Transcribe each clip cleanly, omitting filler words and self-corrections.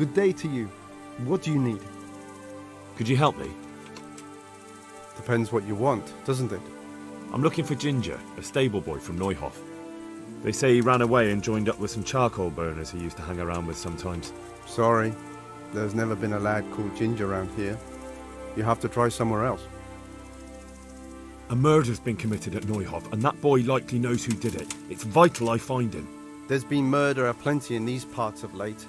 Good day to you. What do you need? Could you help me? Depends what you want, doesn't it? I'm looking for Ginger, a stable boy from Neuhof. They say he ran away and joined up with some charcoal burners he used to hang around with sometimes. Sorry, there's never been a lad called Ginger around here. You have to try somewhere else. A murder's been committed at Neuhof, and that boy likely knows who did it. It's vital I find him. There's been murder aplenty in these parts of late,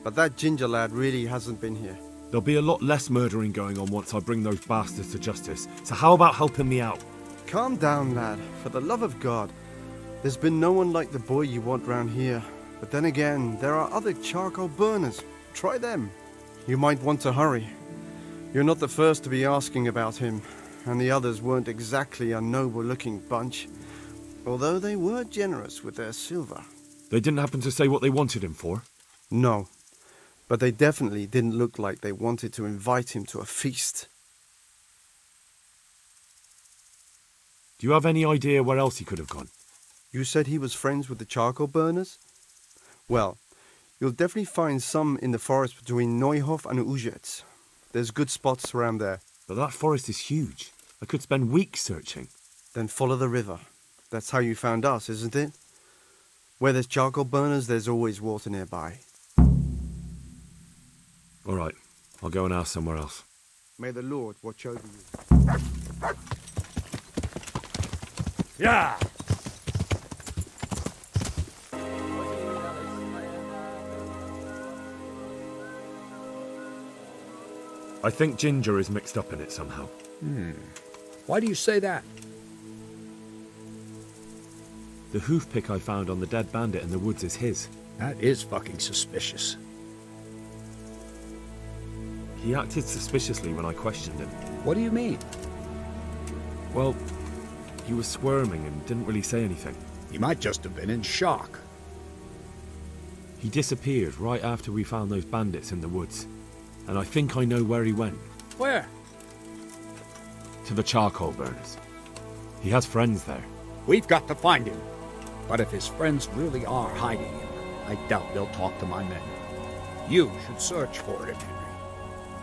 but that Ginger lad really hasn't been here. There'll be a lot less murdering going on once I bring those bastards to justice, so how about helping me out? Calm down, lad. For the love of God. There's been no one like the boy you want round here. But then again, there are other charcoal burners. Try them. You might want to hurry. You're not the first to be asking about him, and the others weren't exactly a noble-looking bunch, although they were generous with their silver. They didn't happen to say what they wanted him for? No, but they definitely didn't look like they wanted to invite him to a feast. Do you have any idea where else he could have gone? You said he was friends with the charcoal burners? Well, you'll definitely find some in the forest between Neuhof and Ujetz. There's good spots around there. But that forest is huge. I could spend weeks searching. Then follow the river. That's how you found us, isn't it? Where there's charcoal burners, there's always water nearby. All right, I'll go and ask somewhere else. May the Lord watch over you. Yeah! I think Ginger is mixed up in it somehow. Why do you say that? The hoof pick I found on the dead bandit in the woods is his. That is fucking suspicious. He acted suspiciously when I questioned him. What do you mean? Well, he was squirming and didn't really say anything. He might just have been in shock. He disappeared right after we found those bandits in the woods. And I think I know where he went. Where? To the charcoal burners. He has friends there. We've got to find him. But if his friends really are hiding him, I doubt they'll talk to my men. You should search for him, Henry.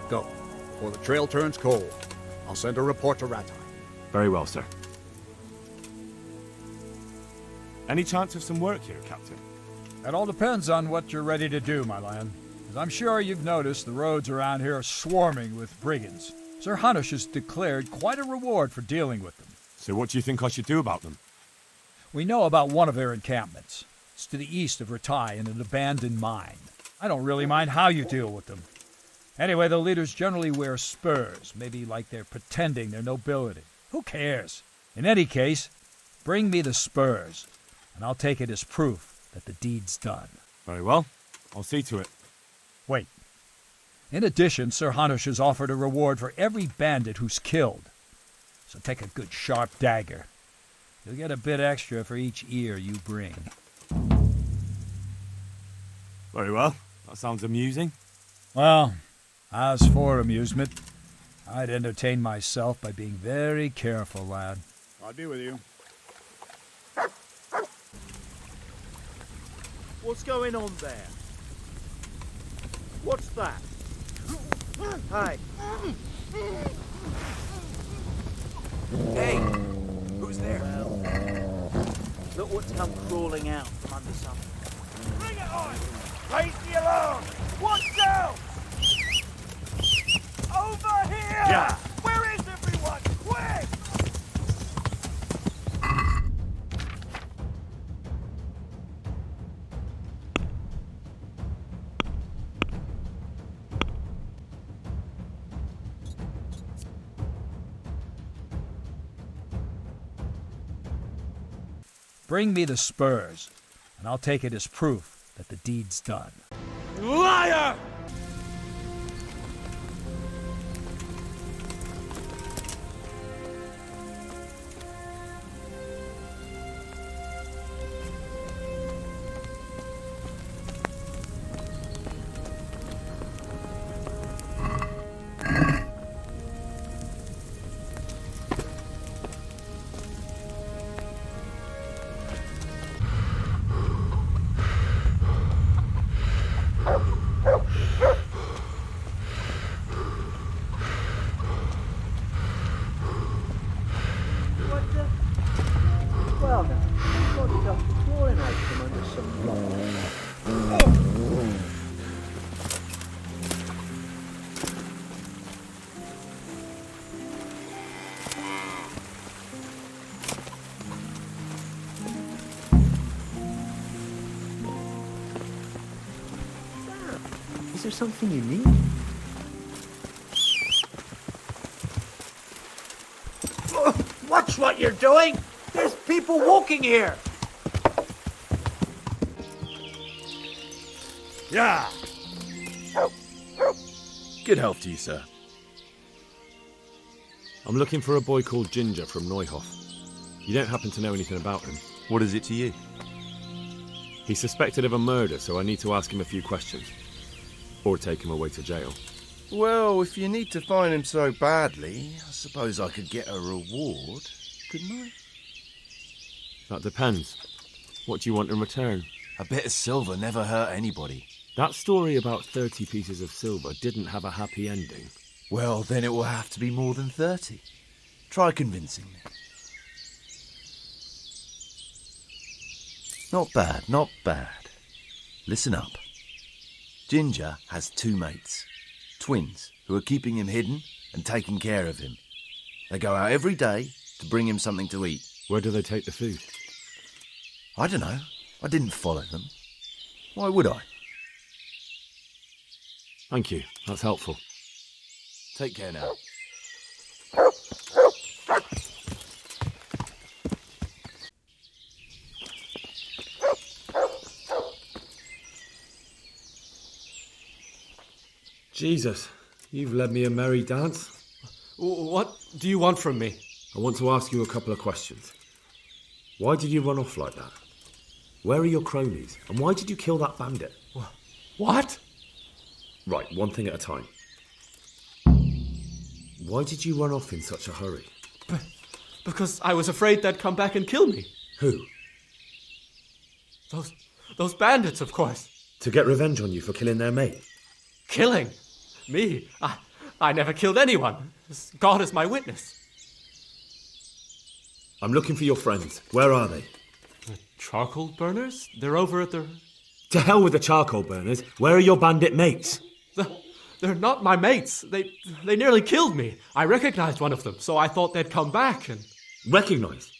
Go, before the trail turns cold. I'll send a report to Rattay. Very well, sir. Any chance of some work here, Captain? That all depends on what you're ready to do, my lad. As I'm sure you've noticed, the roads around here are swarming with brigands. Sir Hanush has declared quite a reward for dealing with them. So what do you think I should do about them? We know about one of their encampments. It's to the east of Rattay in an abandoned mine. I don't really mind how you deal with them. Anyway, the leaders generally wear spurs, maybe like they're pretending they're nobility. Who cares? In any case, bring me the spurs, and I'll take it as proof that the deed's done. Very well. I'll see to it. Wait. In addition, Sir Hanush has offered a reward for every bandit who's killed. So take a good sharp dagger. You'll get a bit extra for each ear you bring. Very well. That sounds amusing. Well, as for amusement, I'd entertain myself by being very careful, lad. I'll be with you. What's going on there? What's that? Hey! Hey! Who's there? Well, look what's come crawling out from under something. Bring it on! Raise the alarm! Watch out! Over here! Yeah. Where is everyone? Quick! Bring me the spurs, and I'll take it as proof that the deed's done. Liar! Is there something you need? Watch what you're doing! There's people walking here! Yeah! Good health to you, sir. I'm looking for a boy called Ginger from Neuhof. You don't happen to know anything about him? What is it to you? He's suspected of a murder, so I need to ask him a few questions. Or take him away to jail. Well, if you need to find him so badly, I suppose I could get a reward, couldn't I? That depends. What do you want in return? A bit of silver never hurt anybody. That story about 30 pieces of silver didn't have a happy ending. Well, then it will have to be more than 30. Try convincing me. Not bad, not bad. Listen up. Ginger has 2 mates, twins, who are keeping him hidden and taking care of him. They go out every day to bring him something to eat. Where do they take the food? I don't know. I didn't follow them. Why would I? Thank you, that's helpful. Take care now. Jesus, you've led me a merry dance. What do you want from me? I want to ask you a couple of questions. Why did you run off like that? Where are your cronies? And why did you kill that bandit? What? Right, one thing at a time. Why did you run off in such a hurry? Because I was afraid they'd come back and kill me. Who? Those bandits, of course. To get revenge on you for killing their mate? Killing? Me? I never killed anyone. God is my witness. I'm looking for your friends. Where are they? The charcoal burners? They're over at the... To hell with the charcoal burners. Where are your bandit mates? They're not my mates. They nearly killed me. I recognized one of them, so I thought they'd come back and... Recognized?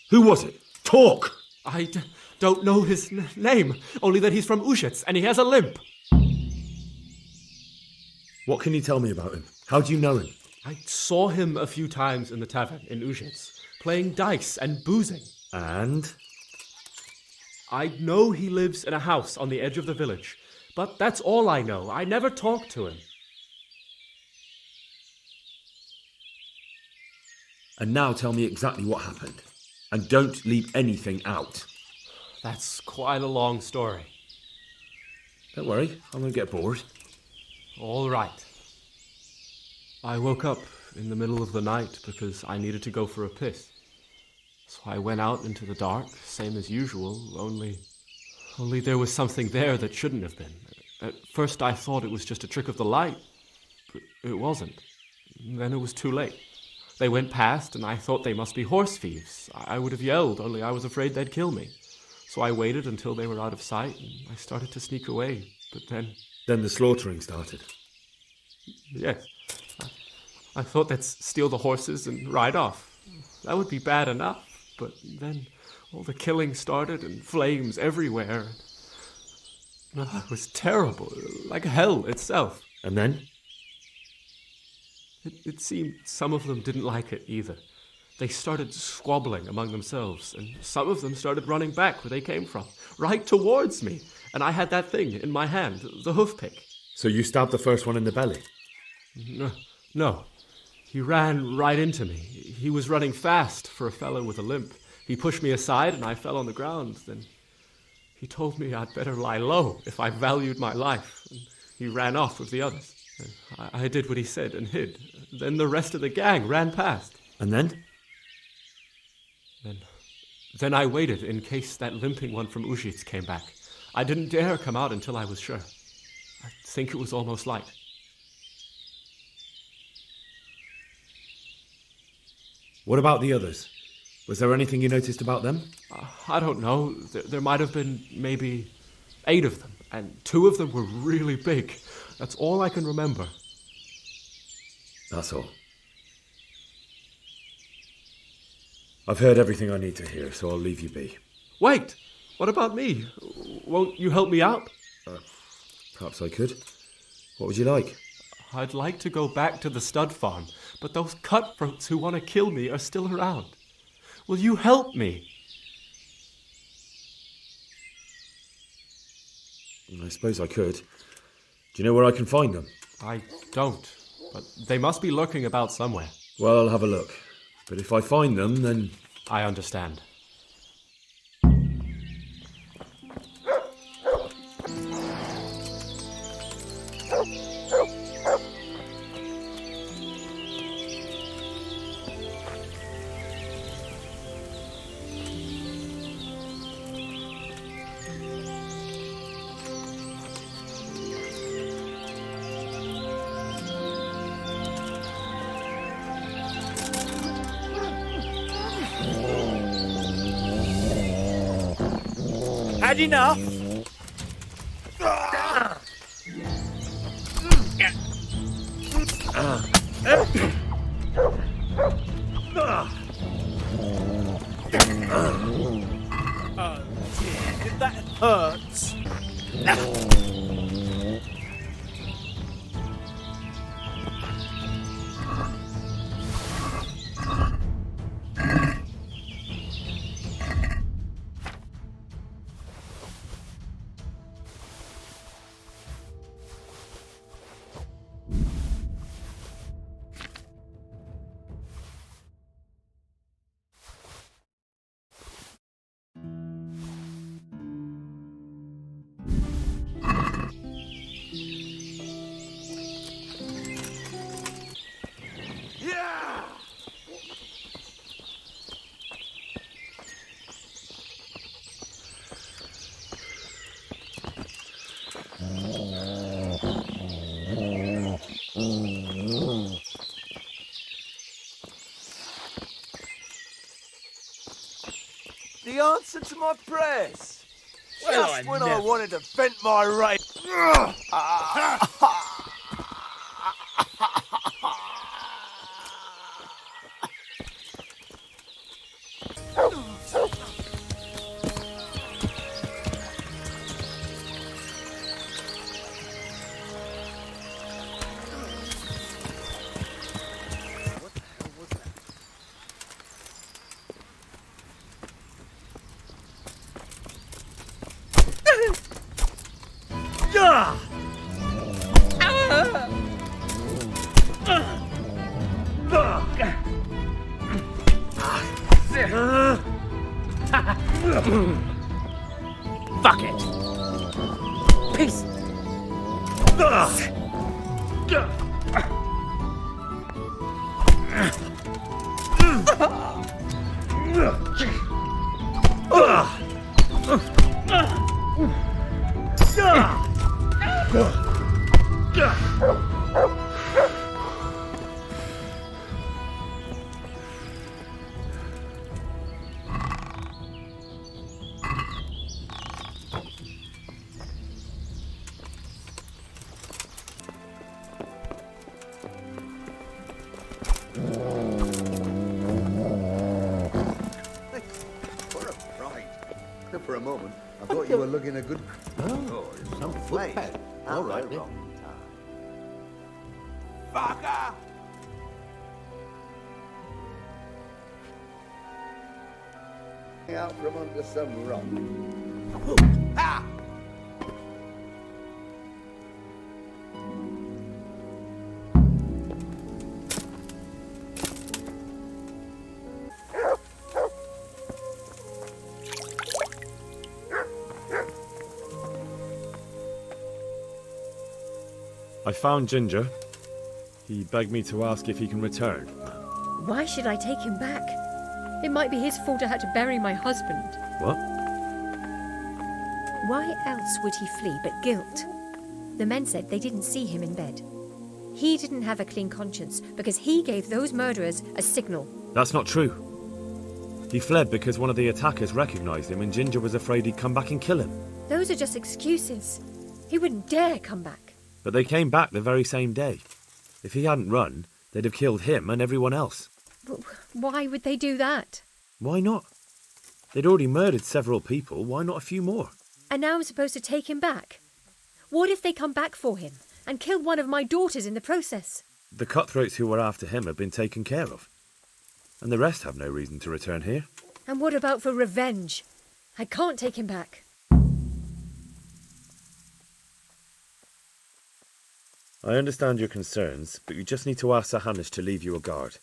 Who was it? Talk! I don't know his name, only that he's from Ushitz and he has a limp. What can you tell me about him? How do you know him? I saw him a few times in the tavern in Ushitz, playing dice and boozing. And? I know he lives in a house on the edge of the village, but that's all I know. I never talked to him. And now tell me exactly what happened. And don't leave anything out. That's quite a long story. Don't worry, I won't get bored. All right. I woke up in the middle of the night because I needed to go for a piss. So I went out into the dark, same as usual, only there was something there that shouldn't have been. At first I thought it was just a trick of the light, but it wasn't. Then it was too late. They went past and I thought they must be horse thieves. I would have yelled, only I was afraid they'd kill me. So I waited until they were out of sight and I started to sneak away, but then... Then the slaughtering started. Yes. I thought they'd steal the horses and ride off. That would be bad enough, but then all the killing started and flames everywhere. It was terrible, like hell itself. And then? It seemed some of them didn't like it either. They started squabbling among themselves, and some of them started running back where they came from, right towards me. And I had that thing in my hand, the hoof pick. So you stabbed the first one in the belly? No. He ran right into me. He was running fast for a fellow with a limp. He pushed me aside and I fell on the ground. Then he told me I'd better lie low if I valued my life. And he ran off with the others. I did what he said and hid. Then the rest of the gang ran past. And then? Then I waited in case that limping one from Ushitz came back. I didn't dare come out until I was sure. I think it was almost light. What about the others? Was there anything you noticed about them? I don't know. There might have been maybe 8 of them, and 2 of them were really big. That's all I can remember. That's all. I've heard everything I need to hear, so I'll leave you be. Wait! What about me? Won't you help me out? Perhaps I could. What would you like? I'd like to go back to the stud farm, but those cutthroats who want to kill me are still around. Will you help me? I suppose I could. Do you know where I can find them? I don't, but they must be lurking about somewhere. Well, I'll have a look. But if I find them, then... I understand. Had enough? Oh dear, that hurts. The answer to my prayers. Well, Just I when never. I wanted to vent my rage. Fuck it. Peace. What a fright. For a moment, I thought you were looking a good... Oh, some footpad. All right, then. Fucker! Out from under some rock. Ha! I found Ginger. He begged me to ask if he can return. Why should I take him back? It might be his fault I had to bury my husband. What? Why else would he flee but guilt? The men said they didn't see him in bed. He didn't have a clean conscience because he gave those murderers a signal. That's not true. He fled because one of the attackers recognized him and Ginger was afraid he'd come back and kill him. Those are just excuses. He wouldn't dare come back. But they came back the very same day. If he hadn't run, they'd have killed him and everyone else. Why would they do that? Why not? They'd already murdered several people, why not a few more? And now I'm supposed to take him back? What if they come back for him? and killed one of my daughters in the process. The cutthroats who were after him have been taken care of. And the rest have no reason to return here. And what about for revenge? I can't take him back. I understand your concerns, but you just need to ask Sir Hanish to leave you a guard.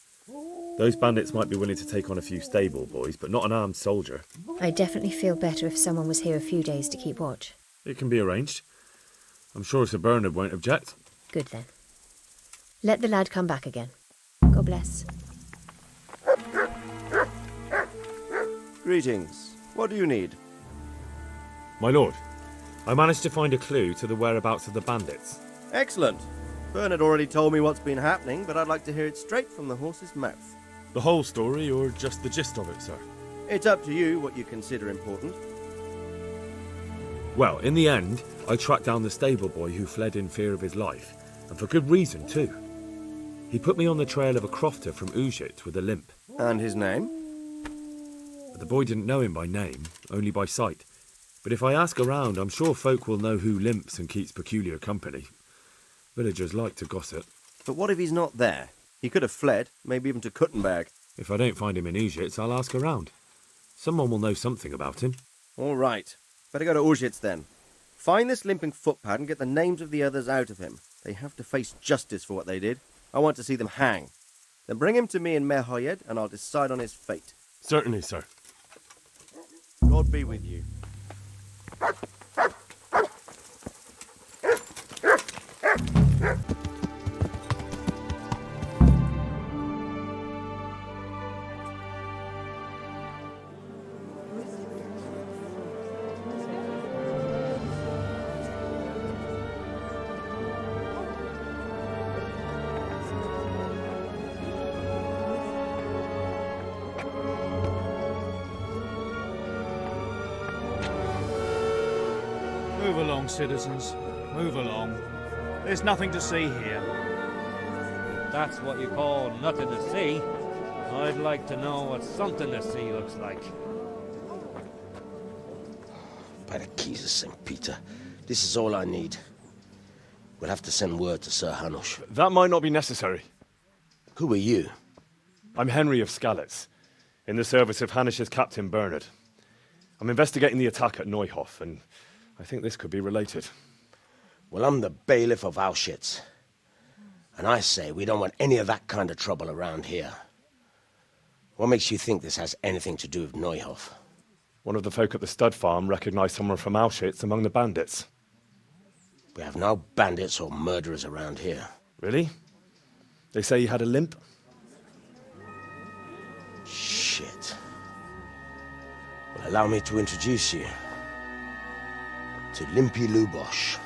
Those bandits might be willing to take on a few stable boys, but not an armed soldier. I'd definitely feel better if someone was here a few days to keep watch. It can be arranged. I'm sure Sir Bernard won't object. Good then. Let the lad come back again. God bless. Greetings. What do you need? My lord, I managed to find a clue to the whereabouts of the bandits. Excellent. Bernard already told me what's been happening, but I'd like to hear it straight from the horse's mouth. The whole story, or just the gist of it, sir? It's up to you what you consider important. Well, in the end, I tracked down the stable boy who fled in fear of his life, and for good reason, too. He put me on the trail of a crofter from Ujit with a limp. And his name? The boy didn't know him by name, only by sight. But if I ask around, I'm sure folk will know who limps and keeps peculiar company. Villagers like to gossip. But what if he's not there? He could have fled, maybe even to Kuttenberg. If I don't find him in Ujits, I'll ask around. Someone will know something about him. All right. Better go to Ujits then. Find this limping footpad and get the names of the others out of him. They have to face justice for what they did. I want to see them hang. Then bring him to me in Merhoyed and I'll decide on his fate. Certainly, sir. God be with you. Move along, citizens. Move along. There's nothing to see here. That's what you call nothing to see. I'd like to know what something to see looks like. By the keys of St. Peter, this is all I need. We'll have to send word to Sir Hanush. That might not be necessary. Who are you? I'm Henry of Skalitz, in the service of Hanish's Captain Bernard. I'm investigating the attack at Neuhof, and I think this could be related. Well, I'm the bailiff of Auschwitz. And I say we don't want any of that kind of trouble around here. What makes you think this has anything to do with Neuhof? One of the folk at the stud farm recognized someone from Auschwitz among the bandits. We have no bandits or murderers around here. Really? They say he had a limp? Shit. Well, allow me to introduce you to Limpy Lubosh.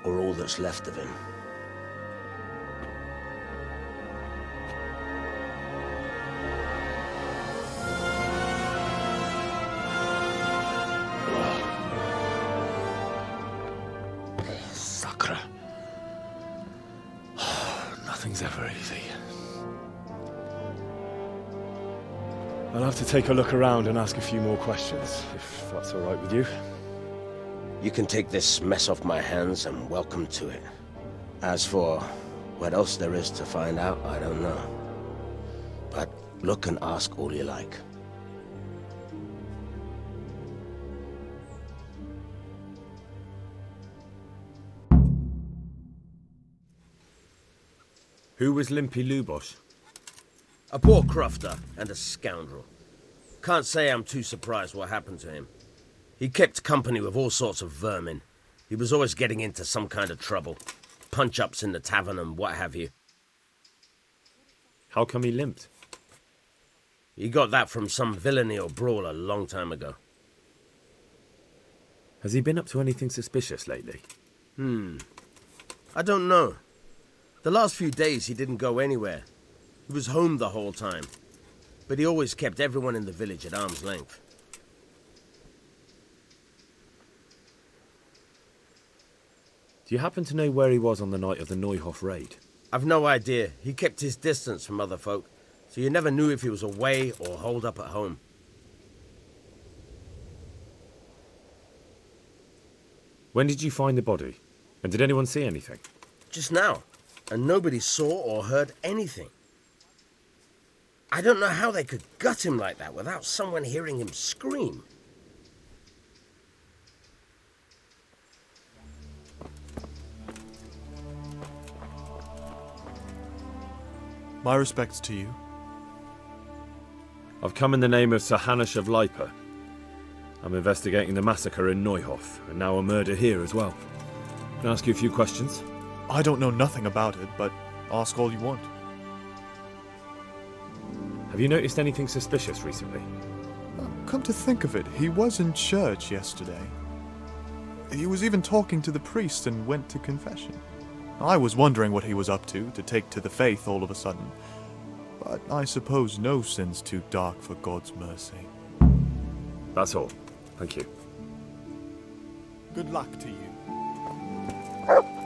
Or all that's left of him. Sacre. Nothing's ever easy. I'll have to take a look around and ask a few more questions, if that's all right with you. You can take this mess off my hands and welcome to it. As for what else there is to find out, I don't know. But look and ask all you like. Who was Limpy Lubosh? A poor crofter and a scoundrel. Can't say I'm too surprised what happened to him. He kept company with all sorts of vermin. He was always getting into some kind of trouble. Punch-ups in the tavern and what have you. How come he limped? He got that from some villainy or brawl a long time ago. Has he been up to anything suspicious lately? I don't know. The last few days he didn't go anywhere. He was home the whole time. But he always kept everyone in the village at arm's length. Do you happen to know where he was on the night of the Neuhof raid? I've no idea. He kept his distance from other folk, so you never knew if he was away or holed up at home. When did you find the body? And did anyone see anything? Just now. And nobody saw or heard anything. I don't know how they could gut him like that without someone hearing him scream. My respects to you. I've come in the name of Sir Hanush of Leipa. I'm investigating the massacre in Neuhof, and now a murder here as well. Can I ask you a few questions? I don't know nothing about it, but ask all you want. Have you noticed anything suspicious recently? Come to think of it, he was in church yesterday. He was even talking to the priest and went to confession. I was wondering what he was up to take to the faith all of a sudden. But I suppose no sin's too dark for God's mercy. That's all. Thank you. Good luck to you.